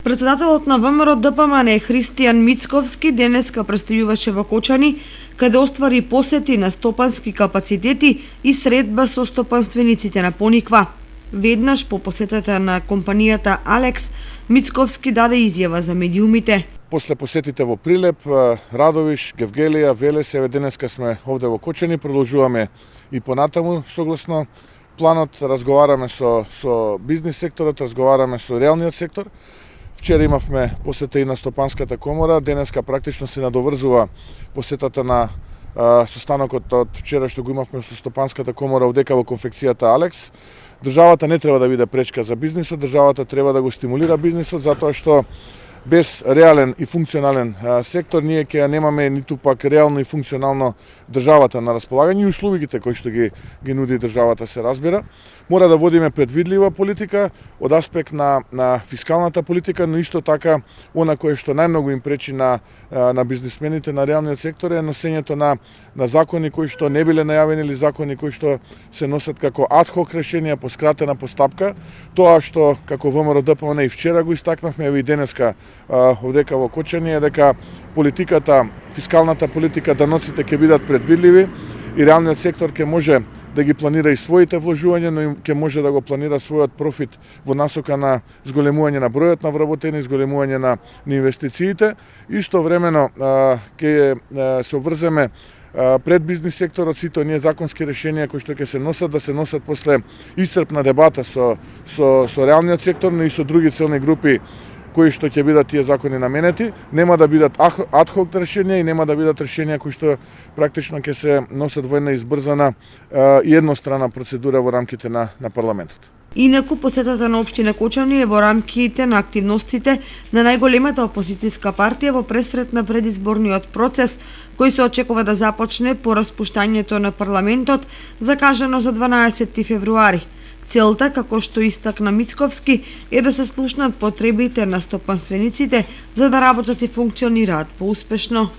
Председателот на ВМРО ДПМН Христијан Мицковски денеска престојуваше во Кочани, каде оствари посети на стопански капацитети и средба со стопанствениците на Пониква. Веднаш по посетата на компанијата Алекс, Мицковски даде изјава за медиумите. После посетите во Прилеп, Радовиш, Гевгелија, Велес, еве денеска сме овде во Кочани, продолжуваме и понатаму согласно планот, разговараме со бизнис секторот, разговараме со реалниот сектор. Вчера имавме посета и на Стопанската комора, денеска практично се надоврзува посетата на состанокот од вчера што го имавме со Стопанската комора овдека во конфекцијата Алекс. Државата не треба да биде пречка за бизнисот, државата треба да го стимулира бизнисот, затоа што без реален и функционален сектор ние ќе немаме ниту пак реално и функционално државата на располагање и услугите кои што ги нуди државата, се разбира. Мора да водиме предвидлива политика од аспект на фискалната политика, но исто така она кое што најмногу им пречи на бизнисмените на реалниот сектор е носењето на закони кои што не биле најавени или закони кои што се носат како адхок решенија по скратена постапка. Тоа што како ВМРО ДПМН и вчера го истакнавме, и денеска овдека во Кочани, е дека политиката, фискалната политика, даноците ќе бидат предвидливи и реалниот сектор ќе може да ги планира и своите вложувања, но и ќе може да го планира својот профит во насока на зголемување на бројот на вработени, зголемување на инвестициите. Истовремено ќе се обврземе пред бизнис секторот сите оние законски решенија кои што ќе се носат после исцрпна дебата со реалниот сектор, но и со други целни групи кои што ќе бидат тие закони наменети, нема да бидат адхок решенија и нема да бидат решенија кои што практично ќе се носат во една избрзана и еднострана процедура во рамките на парламентот. Инаку посетата на општина Кочани е во рамките на активностите на најголемата опозицијска партија во пресрет на предизборниот процес, кој се очекува да започне по распуштањето на парламентот, закажано за 12 февруари. Целта, како што истакна Мицковски, е да се слушнат потребите на стопанствениците за да работат и функционираат поуспешно.